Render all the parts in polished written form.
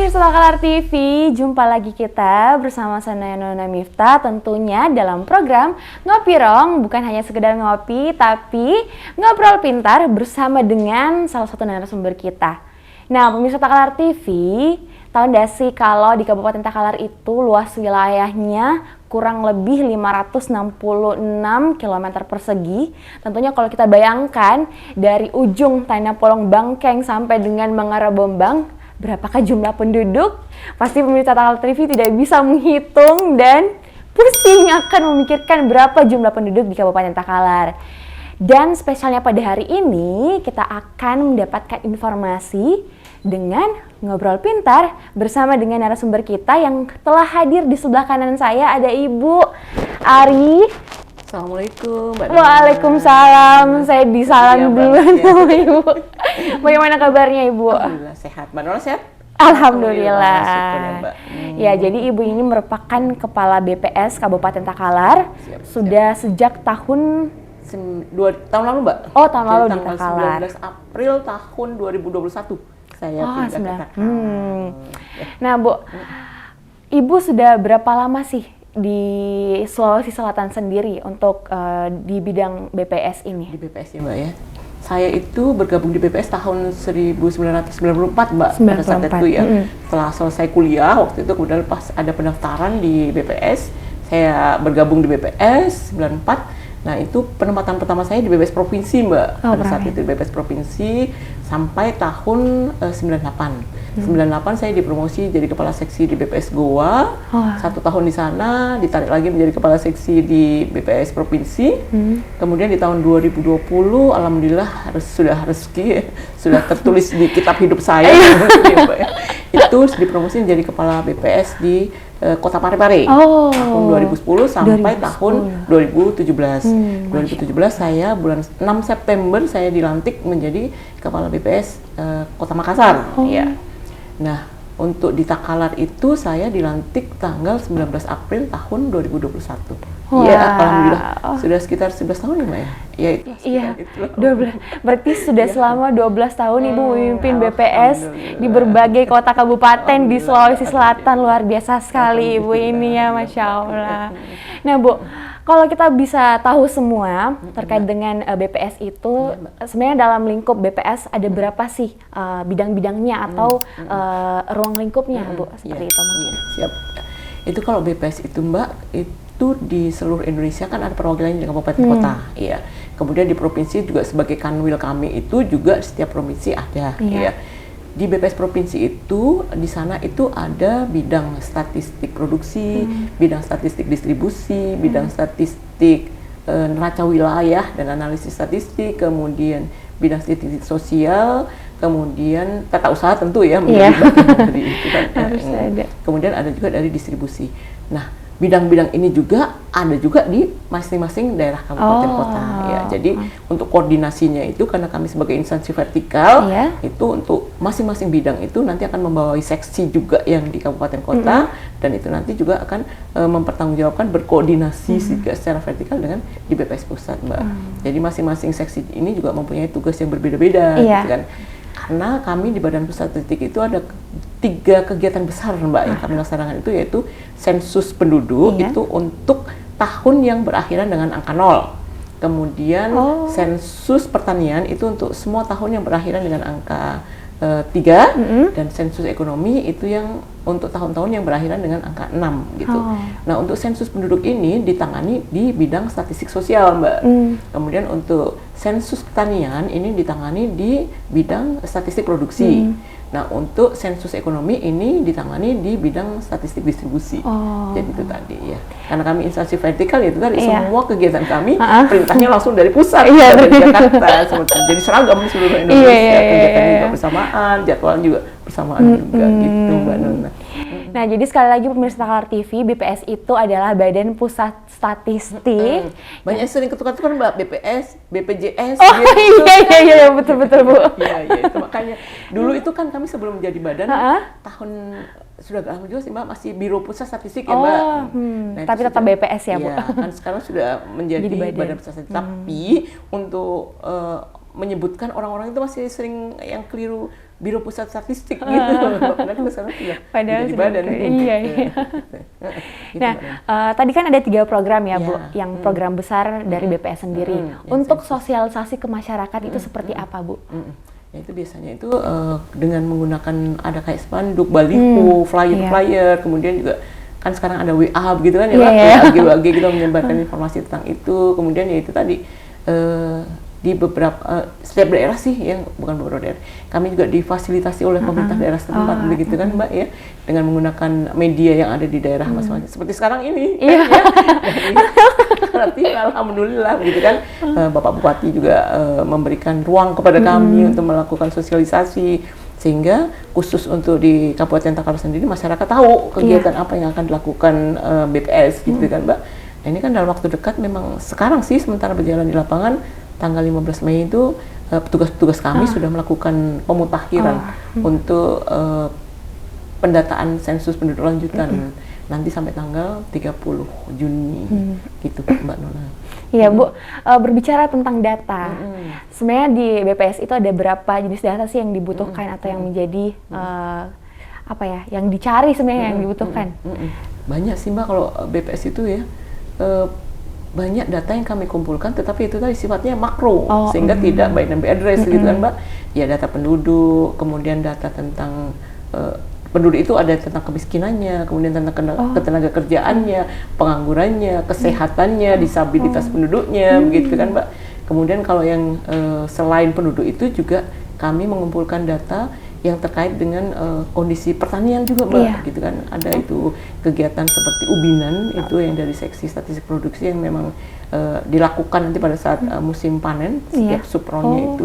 pemirsa Takalar TV, jumpa lagi kita bersama saya Nona Miftah tentunya dalam program Ngopi Rong, bukan hanya sekedar ngopi, tapi ngobrol pintar bersama dengan salah satu narasumber kita. Nah, pemirsa Takalar TV, tahu nggak sih kalau di Kabupaten Takalar itu luas wilayahnya kurang lebih 566 km persegi. Tentunya kalau kita bayangkan dari ujung Tanah Polong Bangkeng sampai dengan Mangara Bombang, berapakah jumlah penduduk? Pasti pemirsa Takalar TV tidak bisa menghitung dan pusing akan memikirkan berapa jumlah penduduk di Kabupaten Takalar. Dan spesialnya pada hari ini kita akan mendapatkan informasi dengan ngobrol pintar bersama dengan narasumber kita yang telah hadir di sebelah kanan saya. Ada Ibu Ari. Assalamualaikum Mbak. Waalaikumsalam. Saya disalam duluan sama Ibu. Bagaimana kabarnya Ibu? Alhamdulillah sehat. Mbak Nona sehat? Alhamdulillah. Syukur ya, Mbak. Ya, jadi Ibu ini merupakan Kepala BPS Kabupaten Takalar. Sudah sejak tahun 2 tahun lalu, Mbak. Oh, tahun lalu di tanggal Takalar. 19 April tahun 2021 saya pindah ke Takalar. Nah, Bu, Ibu sudah berapa lama sih di Sulawesi Selatan sendiri untuk di bidang BPS ini? Di BPS ya, Mbak ya. Saya itu bergabung di BPS tahun 1994, Mbak. 94. Pada saat itu ya. Setelah selesai kuliah, waktu itu kemudian pas ada pendaftaran di BPS, saya bergabung di BPS 94. Nah, itu penempatan pertama saya di BPS Provinsi, Mbak. Pada saat itu di BPS Provinsi sampai tahun 98. 98 saya dipromosi jadi kepala seksi di BPS Goa. 1 tahun di sana, ditarik lagi menjadi kepala seksi di BPS Provinsi. Kemudian di tahun 2020, alhamdulillah sudah rezeki, sudah tertulis di kitab hidup saya. Itu dipromosi menjadi kepala BPS di Kota Parepare. Tahun 2010 sampai tahun 2017. 2017 saya bulan 6 September saya dilantik menjadi kepala BPS Kota Makassar. Ya. Nah, untuk di Takalar itu saya dilantik tanggal 19 April tahun 2021. Iya, alhamdulillah sudah sekitar 11 tahun ya, Mbak ya? Ya, itu Iya, itu. 12. Berarti sudah selama 12 tahun Ibu memimpin BPS di berbagai kota kabupaten di Sulawesi Selatan. Luar biasa sekali Ibu ini ya, Masya Allah. Nah, Bu, kalau kita bisa tahu semua terkait dengan BPS itu, sebenarnya dalam lingkup BPS ada berapa sih bidang-bidangnya atau ruang lingkupnya, Bu? Seperti itu mungkin. Siap. Itu kalau BPS itu, Mbak, itu di seluruh Indonesia kan ada perwakilan di kabupaten kota. Iya. Kemudian di provinsi juga sebagai kanwil kami itu juga setiap provinsi ada. Iya. Di BPS Provinsi itu, di sana itu ada bidang statistik produksi, bidang statistik distribusi, bidang statistik neraca wilayah dan analisis statistik, kemudian bidang statistik sosial, kemudian tata usaha tentu ya menjadi bagian dari itu kan. Kemudian ada juga dari distribusi. Nah, bidang-bidang ini juga ada juga di masing-masing daerah kabupaten kota ya. Jadi untuk koordinasinya itu karena kami sebagai instansi vertikal itu untuk masing-masing bidang itu nanti akan membawahi seksi juga yang di kabupaten kota dan itu nanti juga akan mempertanggungjawabkan berkoordinasi juga secara vertikal dengan di BPS pusat, Mbak. Jadi masing-masing seksi ini juga mempunyai tugas yang berbeda-beda gitu kan. Karena kami di Badan Pusat Statistik itu ada 3 kegiatan besar, Mbak, yang kami laksanakan itu yaitu sensus penduduk itu untuk tahun yang berakhiran dengan angka 0. Kemudian sensus pertanian itu untuk semua tahun yang berakhiran dengan angka 3 dan sensus ekonomi itu yang untuk tahun-tahun yang berakhiran dengan angka 6 gitu. Nah, untuk sensus penduduk ini ditangani di bidang statistik sosial, Mbak. Kemudian untuk sensus pertanian ini ditangani di bidang statistik produksi. Nah, untuk sensus ekonomi ini ditangani di bidang statistik distribusi. Jadi itu tadi ya. Karena kami instansi vertikal itu tadi semua kegiatan kami perintahnya langsung dari pusat dari Jakarta. Jadi seragam di seluruh Indonesia. Kegiatan juga bersamaan, jadwal juga bersamaan juga gitu, Mbak Nona. Nah, jadi sekali lagi pemirsa Takalar TV, BPS itu adalah Badan Pusat Statistik. Banyak yang sering ketukar-tukar, Mbak, BPS, BPJS. Oh gitu. iya, betul-betul, Bu. Iya, itu makanya. Dulu itu kan kami sebelum menjadi badan, tahun sudah agak lama juga sih, Mbak, masih Biro Pusat Statistik ya, Mbak. Nah, tapi tetap BPS ya, Bu? Iya, kan sekarang sudah menjadi Badan Pusat Statistik. Tapi untuk menyebutkan orang-orang itu masih sering yang keliru Biro Pusat Statistik gitu. Padahal kesana Padahal jadi badan. Iya. Gitu, Nah, tadi kan ada 3 program ya, Bu, yang program besar dari BPS sendiri. Untuk sosialisasi ke masyarakat itu seperti apa, Bu? Ya, itu biasanya itu dengan menggunakan ada kayak spanduk, baliho, flyer-flyer, kemudian juga kan sekarang ada WA gitu kan ya, WA gitu menyebarkan informasi tentang itu. Kemudian ya itu tadi di beberapa setiap daerah sih, yang bukan beberapa daerah, kami juga difasilitasi oleh pemerintah daerah setempat begitu kan Mbak ya, dengan menggunakan media yang ada di daerah masing-masing seperti sekarang ini. Ya. Berarti alhamdulillah gitu kan, Bapak Bupati juga memberikan ruang kepada kami untuk melakukan sosialisasi, sehingga khusus untuk di Kabupaten Takalar sendiri masyarakat tahu kegiatan apa yang akan dilakukan BPS gitu kan Mbak. Dan ini kan dalam waktu dekat memang sekarang sih sementara berjalan di lapangan, tanggal 15 Mei itu petugas-petugas kami sudah melakukan pemutakhiran untuk pendataan sensus penduduk lanjutan nanti sampai tanggal 30 Juni gitu Mbak Nona. Iya Bu, berbicara tentang data, sebenarnya di BPS itu ada berapa jenis data sih yang dibutuhkan atau yang menjadi apa ya, yang dicari sebenarnya yang dibutuhkan? Banyak sih Mbak, kalau BPS itu ya banyak data yang kami kumpulkan, tetapi itu tadi sifatnya makro, sehingga tidak by name by address gitu kan Mbak. Ya data penduduk, kemudian data tentang penduduk itu ada tentang kemiskinannya, kemudian tentang ketenaga kerjaannya, penganggurannya, kesehatannya, disabilitas penduduknya, begitu kan Mbak. Kemudian kalau yang selain penduduk itu juga kami mengumpulkan data yang terkait dengan kondisi pertanian juga Mbak, gitu kan. Ada itu kegiatan seperti ubinan, itu yang dari seksi statistik produksi yang memang dilakukan nanti pada saat musim panen, setiap subronnya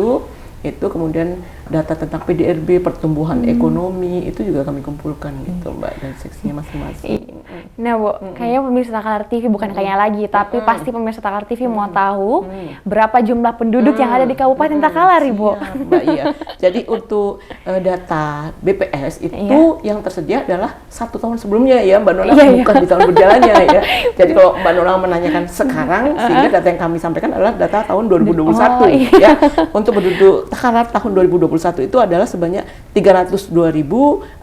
itu kemudian data tentang PDRB, pertumbuhan ekonomi, itu juga kami kumpulkan gitu Mbak, dan seksinya masing-masing. Nah Bu, kayaknya pemirsa Takalar TV bukan kayaknya lagi, tapi pasti pemirsa Takalar TV mau tahu berapa jumlah penduduk yang ada di Kabupaten Takalar, Ibu. Mbak, iya. Jadi untuk data BPS itu yang tersedia adalah 1 tahun sebelumnya ya Mbak Nona, bukan di tahun berjalannya ya. Jadi kalau Mbak Nona menanyakan sekarang, sehingga data yang kami sampaikan adalah data tahun 2021 ya. Untuk penduduk Takalar tahun 2021 itu adalah sebanyak 302.695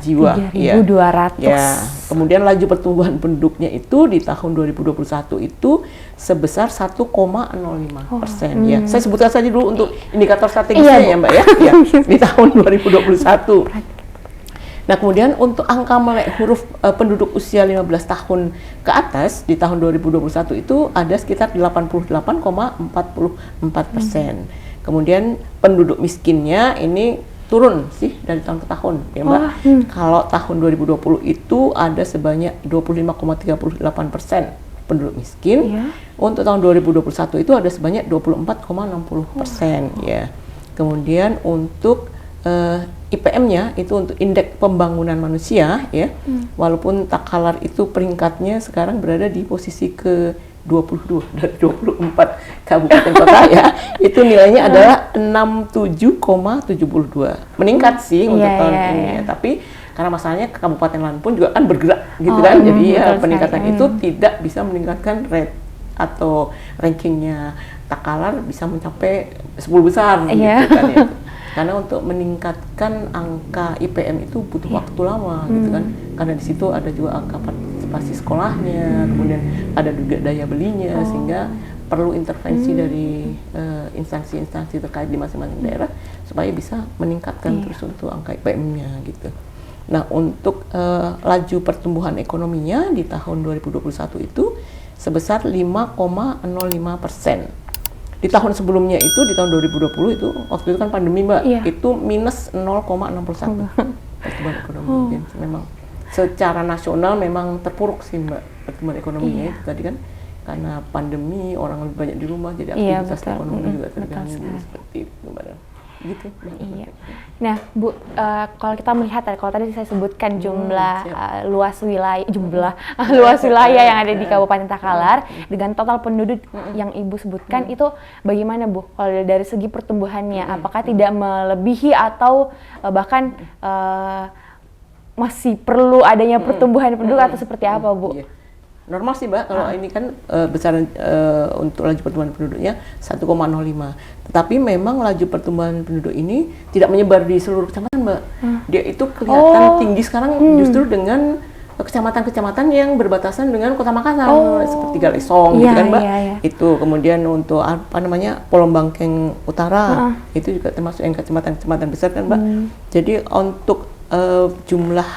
jiwa. 3.200. Ya. Kemudian laju pertumbuhan penduduknya itu di tahun 2021 itu sebesar 1,05%. Ya. Saya sebutkan saja dulu untuk indikator strategisnya ya Mbak ya. Di tahun 2021. Nah, kemudian untuk angka melek huruf penduduk usia 15 tahun ke atas di tahun 2021 itu ada sekitar 88,44%. Kemudian penduduk miskinnya ini turun sih dari tahun ke tahun ya Mbak. Kalau tahun 2020 itu ada sebanyak 25,38% penduduk miskin. Untuk tahun 2021 itu ada sebanyak 24,60% ya. Kemudian untuk IPM-nya itu untuk indeks pembangunan manusia ya. Walaupun Takalar itu peringkatnya sekarang berada di posisi ke 22 dari 24 kabupaten kota ya, itu nilainya adalah 67,72. Meningkat sih untuk tahun ini ya. Tapi karena masalahnya kabupaten lain pun juga kan bergerak gitu kan, jadi ya peningkatan itu tidak bisa meningkatkan rate atau rankingnya Takalar bisa mencapai 10 besar gitu kan ya. Karena untuk meningkatkan angka IPM itu butuh waktu lama gitu kan, karena di situ ada juga angka partisipasi sekolahnya, kemudian ada juga daya belinya, sehingga perlu intervensi dari instansi-instansi terkait di masing-masing daerah supaya bisa meningkatkan terus untuk angka IPM-nya gitu. Nah, untuk laju pertumbuhan ekonominya di tahun 2021 itu sebesar 5,05%. Di tahun sebelumnya itu, di tahun 2020 itu, waktu itu kan pandemi Mbak, itu minus 0,61 pertumbuhan ekonomi. Jadi memang secara nasional memang terpuruk sih Mbak pertumbuhan ekonominya itu tadi kan, karena pandemi, orang lebih banyak di rumah, jadi aktivitas ekonomi juga terganggu seperti itu Mbak. Gitu. Nah Bu, kalau kita melihat, kalau tadi saya sebutkan jumlah luas wilayah yang ada di Kabupaten Takalar dengan total penduduk yang Ibu sebutkan, itu bagaimana Bu? Kalau dari segi pertumbuhannya, apakah tidak melebihi atau bahkan masih perlu adanya pertumbuhan penduduk atau seperti apa Bu? Normal sih Mbak, kalau ini kan besaran untuk laju pertumbuhan penduduknya 1,05. Tetapi memang laju pertumbuhan penduduk ini tidak menyebar di seluruh kecamatan Mbak. Dia itu kelihatan tinggi sekarang justru dengan kecamatan-kecamatan yang berbatasan dengan Kota Makassar, seperti Galesong gitu kan Mbak. Itu kemudian untuk apa namanya Polombangkeng Utara, itu juga termasuk yang kecamatan-kecamatan besar kan Mbak. Jadi untuk jumlah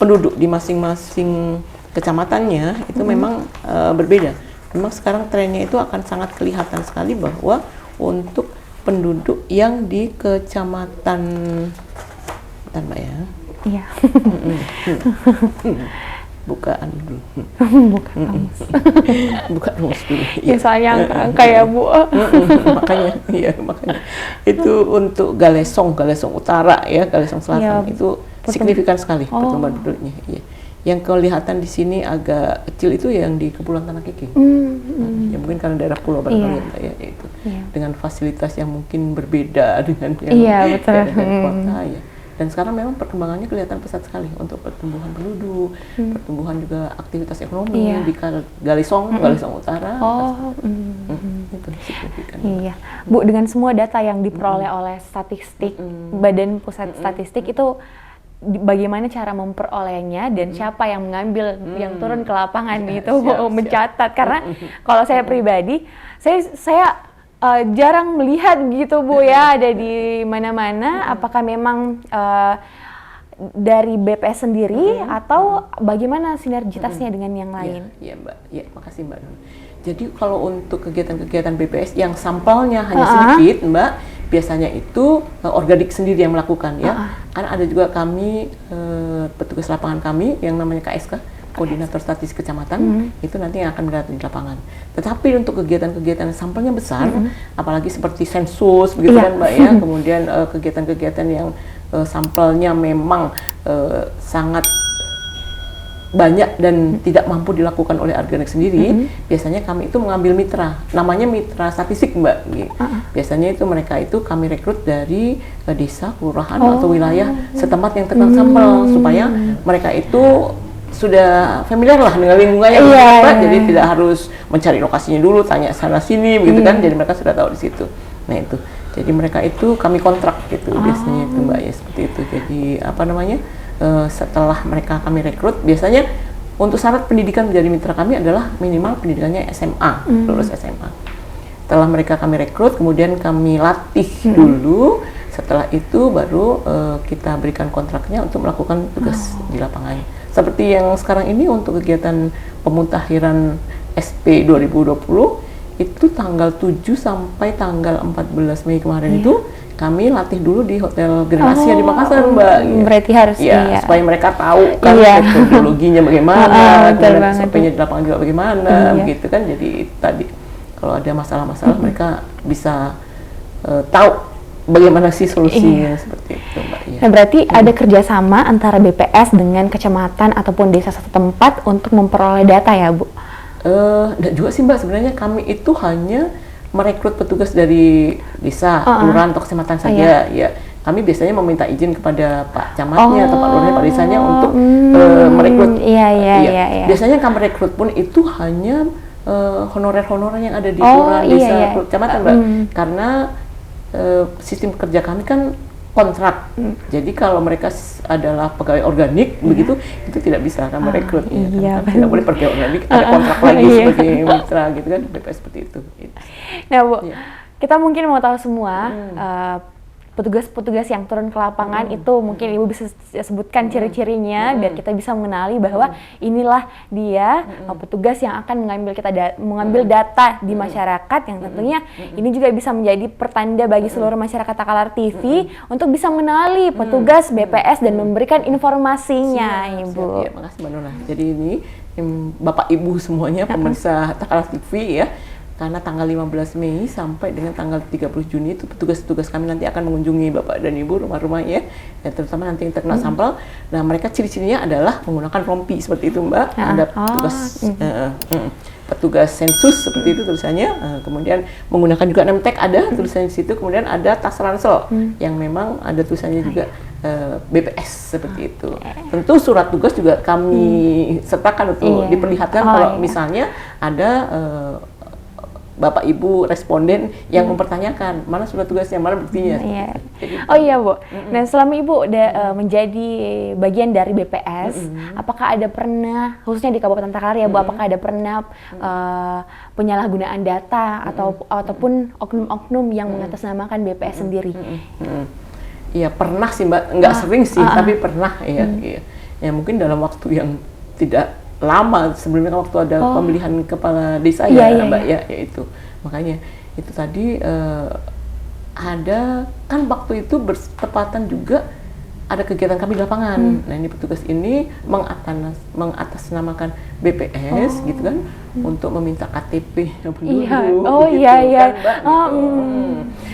penduduk di masing-masing kecamatannya itu memang berbeda. Memang sekarang trennya itu akan sangat kelihatan sekali bahwa untuk penduduk yang di kecamatan, bentar Mbak ya. Iya. Bukaan dulu. Buka rumus dulu. Ya, soalnya angka ya Bu. makanya itu untuk Galesong Utara ya, Galesong Selatan itu signifikan sekali pertumbuhan penduduknya. Iya. Yang kelihatan di sini agak kecil itu yang di Kepulauan Tanah Keke. Ya mungkin karena daerah pulau barangkali ya itu. Dengan fasilitas yang mungkin berbeda dengan yang daerah kota ya. Dan sekarang memang perkembangannya kelihatan pesat sekali untuk pertumbuhan penduduk, pertumbuhan juga aktivitas ekonomi di Galesong Utara. Itu signifikan. Iya, Bu, dengan semua data yang diperoleh oleh statistik, Badan Pusat Statistik itu bagaimana cara memperolehnya dan siapa yang mengambil, yang turun ke lapangan itu mencatat. Karena kalau saya pribadi, saya jarang melihat gitu Bu ya, ada di mana-mana. Apakah memang dari BPS sendiri atau bagaimana sinergitasnya dengan yang lain? Iya Mbak, ya makasih Mbak. Jadi kalau untuk kegiatan-kegiatan BPS yang sampelnya hanya sedikit Mbak, biasanya itu organik sendiri yang melakukan ya. Karena ada juga kami petugas lapangan kami yang namanya KSK, Koordinator Statistik Kecamatan, itu nanti yang akan berada di lapangan. Tetapi untuk kegiatan-kegiatan sampelnya besar, apalagi seperti sensus begitu kan Mbak ya, kemudian kegiatan-kegiatan yang sampelnya memang sangat banyak dan tidak mampu dilakukan oleh organik sendiri, biasanya kami itu mengambil mitra, namanya mitra statistik Mbak. Biasanya itu mereka itu kami rekrut dari desa, kelurahan atau wilayah setempat yang terkena sampel, supaya mereka itu sudah familiar lah dengan lingkungannya, jadi tidak harus mencari lokasinya dulu, tanya sana sini begitu kan, jadi mereka sudah tahu di situ. Nah itu, jadi mereka itu kami kontrak gitu biasanya itu Mbak ya, seperti itu. Jadi apa namanya, setelah mereka kami rekrut, biasanya untuk syarat pendidikan menjadi mitra kami adalah minimal pendidikannya SMA, lulus SMA. Setelah mereka kami rekrut, kemudian kami latih dulu. Setelah itu baru kita berikan kontraknya untuk melakukan tugas di lapangan. Seperti yang sekarang ini untuk kegiatan pemutakhiran SP 2020 itu tanggal 7 sampai tanggal 14 Mei kemarin itu kami latih dulu di Hotel Grand Asia di Makassar Mbak. Berarti harus supaya mereka tahu kan metodologinya bagaimana, kemudian SOP-nya di lapangan juga bagaimana, begitu kan. Jadi tadi kalau ada masalah-masalah mereka bisa tahu bagaimana sih solusinya, seperti itu Mbak. Nah berarti ada kerjasama antara BPS dengan kecamatan ataupun desa setempat untuk memperoleh data ya Bu? Dan juga sih Mbak, sebenarnya kami itu hanya merekrut petugas dari desa, kelurahan atau kecamatan saja ya. Kami biasanya meminta izin kepada Pak Camatnya atau Pak Lurahnya, Pak Desanya untuk merekrut. Biasanya kami rekrut pun itu hanya honorer-honorer yang ada di kelurahan, desa, kecamatan Mbak. Karena sistem kerja kami kan kontrak. Jadi kalau mereka adalah pegawai organik begitu, itu tidak bisa kami rekrut ya. Tidak boleh pegawai organik, ada kontrak lagi sebagai mitra gitu kan, BPS seperti itu. Nah Bu, kita mungkin mau tahu semua petugas-petugas yang turun ke lapangan itu mungkin Ibu bisa sebutkan ciri-cirinya biar kita bisa mengenali bahwa inilah dia petugas yang akan mengambil data di masyarakat, yang tentunya ini juga bisa menjadi pertanda bagi seluruh masyarakat Takalar TV untuk bisa mengenali petugas BPS dan memberikan informasinya. Ibu. Iya, makasih Mbak Nona. Jadi ini Bapak Ibu semuanya pemirsa Takalar TV ya. Karena tanggal 15 Mei sampai dengan tanggal 30 Juni itu petugas-petugas kami nanti akan mengunjungi Bapak dan Ibu rumah-rumahnya, ya, terutama nanti yang terkena sampel. Nah mereka ciri-cirinya adalah menggunakan rompi seperti itu Mbak. Ada petugas sensus seperti itu tulisannya, kemudian menggunakan juga name tag ada tulisannya di situ, kemudian ada tas ransel yang memang ada tulisannya juga BPS seperti itu. Tentu surat tugas juga kami sertakan untuk diperlihatkan kalau misalnya ada Bapak Ibu responden yang mempertanyakan mana surat tugasnya, mana buktinya. Oh iya Bu. Nah selama Ibu udah menjadi bagian dari BPS, apakah ada pernah, khususnya di Kabupaten Takalar ya Bu, apakah ada pernah penyalahgunaan data ataupun oknum-oknum yang mengatasnamakan BPS sendiri? Iya pernah sih Mbak, nggak sering sih, tapi pernah ya. Ya mungkin dalam waktu yang tidak lama sebelumnya waktu ada pemilihan kepala desa Mbak ya itu makanya itu tadi ada kan waktu itu bertepatan juga ada kegiatan kami di lapangan. Nah ini petugas ini mengatasnamakan BPS gitu kan untuk meminta KTP penduduk.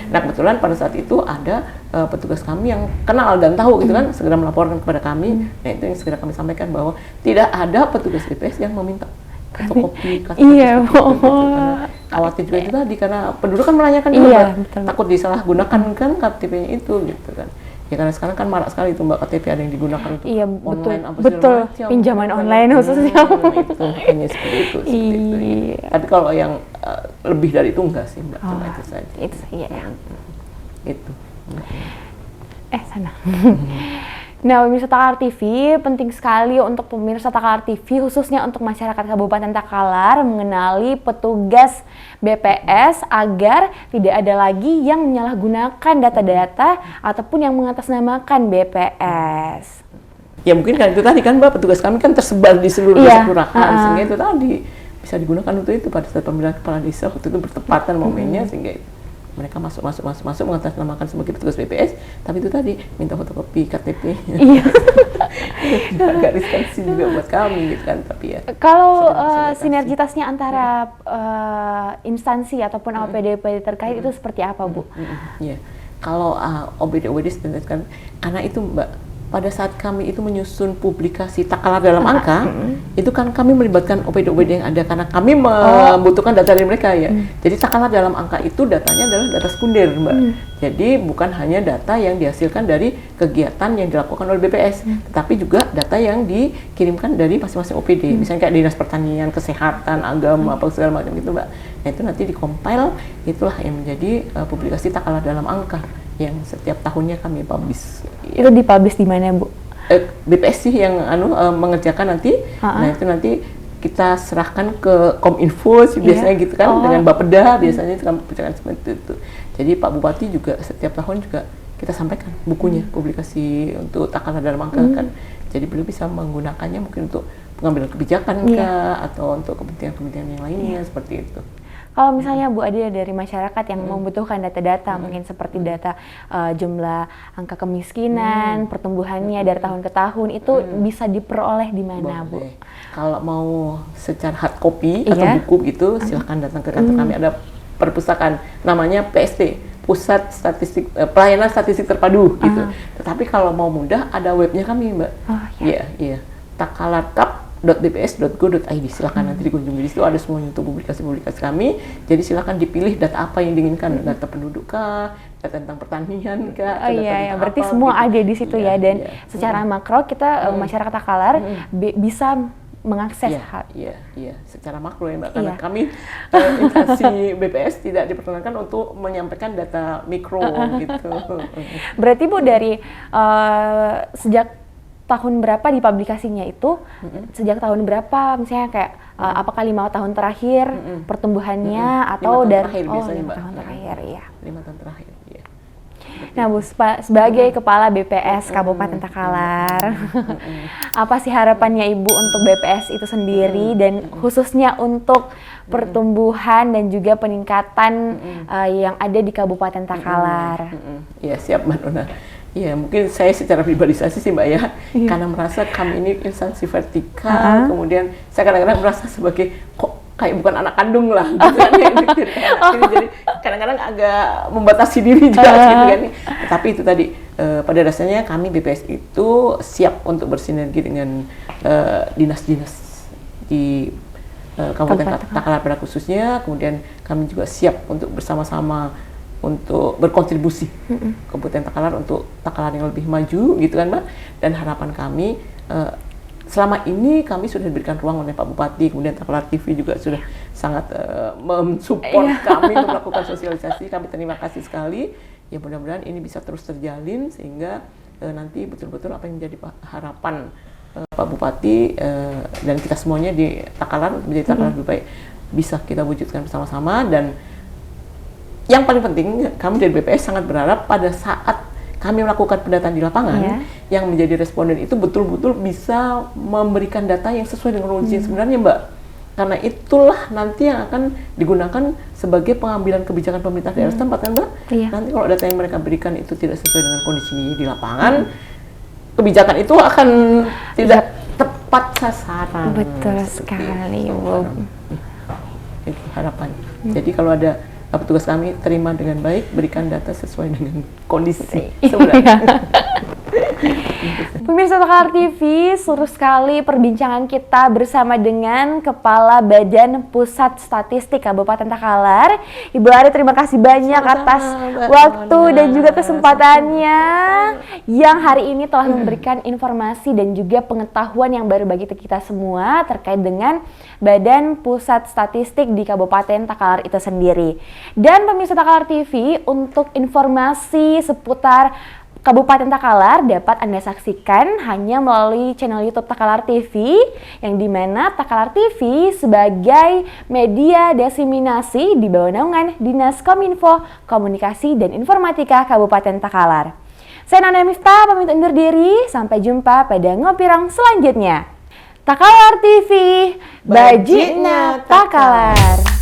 Nah kebetulan pada saat itu ada petugas kami yang kenal dan tahu gitu kan segera melaporkan kepada kami. Nah itu yang segera kami sampaikan bahwa tidak ada petugas BPS yang meminta fotokopi KTP. Khawatir juga itu tadi karena penduduk kan menanyakan juga takut disalahgunakan kan KTP-nya itu gitu kan. Ya karena sekarang kan marak sekali itu Mbak KTP ada yang digunakan untuk online betul pinjaman online khususnya. Itu hanya seperti itu. Tapi kalau yang lebih dari itu enggak sih Mbak, cuma itu saja. Itu saja ya. Itu. Sana. Nah, pemirsa Takalar TV, penting sekali untuk pemirsa Takalar TV, khususnya untuk masyarakat Kabupaten Takalar, mengenali petugas BPS agar tidak ada lagi yang menyalahgunakan data-data ataupun yang mengatasnamakan BPS. Ya mungkin kan itu tadi kan Mbak, petugas kami kan tersebar di seluruh desa kelurahan, sehingga itu tadi bisa digunakan untuk itu pada saat pemilihan kepala desa waktu itu bertepatan momennya sehingga mereka masuk mengatasnamakan sebagai petugas BPS, tapi itu tadi minta fotokopi KTP. Agak riskan sih juga buat kami gitu kan, tapi ya. Kalau sinergitasnya antara instansi ataupun OPD-OPD terkait itu seperti apa Bu? Iya, kalau OPD-OPD kan karena itu Mbak. Pada saat kami itu menyusun publikasi Takalar dalam angka, itu kan kami melibatkan OPD-OPD yang ada karena kami membutuhkan data dari mereka ya. Jadi Takalar dalam angka itu datanya adalah data sekunder Mbak. Jadi bukan hanya data yang dihasilkan dari kegiatan yang dilakukan oleh BPS, tetapi juga data yang dikirimkan dari masing-masing OPD. Misalnya kayak Dinas Pertanian, Kesehatan, Agama, apa segala macam gitu Mbak. Nah itu nanti dikompil, itulah yang menjadi publikasi Takalar dalam angka yang setiap tahunnya kami publish. Itu dipublish di mana Bu? BPS sih yang mengerjakan nanti. Nah itu nanti kita serahkan ke Kominfo sih biasanya gitu kan, dengan Bapeda biasanya itu kan pekerjaan seperti itu. Jadi Pak Bupati juga setiap tahun juga kita sampaikan bukunya, publikasi untuk Takalar dalam angka kan. Jadi beliau bisa menggunakannya mungkin untuk pengambilan kebijakan atau untuk kepentingan-kepentingan yang lainnya seperti itu. Kalau misalnya Bu ada dari masyarakat yang membutuhkan data-data, mungkin seperti data jumlah angka kemiskinan, pertumbuhannya dari tahun ke tahun, itu bisa diperoleh di mana Bu? Kalau mau secara hard copy atau buku gitu, silahkan datang ke kantor kami, ada perpustakaan, namanya PST, Pusat Statistik Pelayanan Statistik Terpadu gitu. Tetapi kalau mau mudah, ada webnya kami Mbak. Iya. takalarkap.bps.go.id, silahkan nanti dikunjungi. Di situ ada semuanya untuk publikasi-publikasi kami. Jadi silahkan dipilih data apa yang diinginkan, data penduduk kah, data tentang pertanian kah, berarti semua gitu ada di situ dan secara makro kita masyarakat Takalar bisa mengakses secara makro ya Mbak, karena kami instansi BPS tidak diperkenankan untuk menyampaikan data mikro gitu. Berarti Bu dari sejak tahun berapa di publikasinya itu? Sejak tahun berapa? Misalnya kayak apakah 5 tahun terakhir pertumbuhannya atau dari 5 tahun terakhir ya. 5 tahun terakhir ya. Nah Bu, sebagai Kepala BPS Kabupaten Takalar, apa sih harapannya Ibu untuk BPS itu sendiri dan khususnya untuk pertumbuhan dan juga peningkatan yang ada di Kabupaten Takalar? Ya siap Mbak Nona. Ya mungkin saya secara pribadisasi sih Mbak ya, karena merasa kami ini instansi vertikal, kemudian saya kadang-kadang merasa sebagai kok kayak bukan anak kandung lah gitu kan ya. Jadi kadang-kadang agak membatasi diri juga gitu kan. Tapi itu tadi pada dasarnya kami BPS itu siap untuk bersinergi dengan dinas-dinas di Kabupaten Takalar pada khususnya, kemudian kami juga siap untuk bersama-sama untuk berkontribusi Kabupaten Takalar untuk Takalar yang lebih maju gitu kan Mbak. Dan harapan kami selama ini kami sudah diberikan ruang oleh Pak Bupati, kemudian Takalar TV juga sudah sangat mensupport kami untuk melakukan sosialisasi. Kami terima kasih sekali. Ya mudah-mudahan ini bisa terus terjalin sehingga nanti betul-betul apa yang menjadi harapan Pak Bupati dan kita semuanya di Takalar menjadi Takalar lebih baik bisa kita wujudkan bersama-sama. Dan yang paling penting kami dari BPS sangat berharap pada saat kami melakukan pendataan di lapangan yang menjadi responden itu betul-betul bisa memberikan data yang sesuai dengan kondisi sebenarnya Mbak. Karena itulah nanti yang akan digunakan sebagai pengambilan kebijakan pemerintah daerah setempat kan Mbak. Nanti kalau data yang mereka berikan itu tidak sesuai dengan kondisi di lapangan, kebijakan itu akan tidak tepat sasaran. Betul sekali Bu. Itu harapan. Jadi kalau ada petugas kami terima dengan baik, berikan data sesuai dengan kondisi sebenarnya. Pemirsa Takalar TV, seru sekali perbincangan kita bersama dengan Kepala Badan Pusat Statistik Kabupaten Takalar. Ibu Ari, terima kasih banyak atas waktu dan juga kesempatannya yang hari ini telah memberikan informasi dan juga pengetahuan yang baru bagi kita semua terkait dengan Badan Pusat Statistik di Kabupaten Takalar itu sendiri. Dan pemirsa Takalar TV, untuk informasi seputar Kabupaten Takalar dapat Anda saksikan hanya melalui channel YouTube Takalar TV, yang dimana Takalar TV sebagai media diseminasi di bawah naungan Dinas Kominfo Komunikasi dan Informatika Kabupaten Takalar. Saya Nana Miftah pamit undur diri, sampai jumpa pada Ngopirong selanjutnya. Takalar TV, Bajikna Takalar.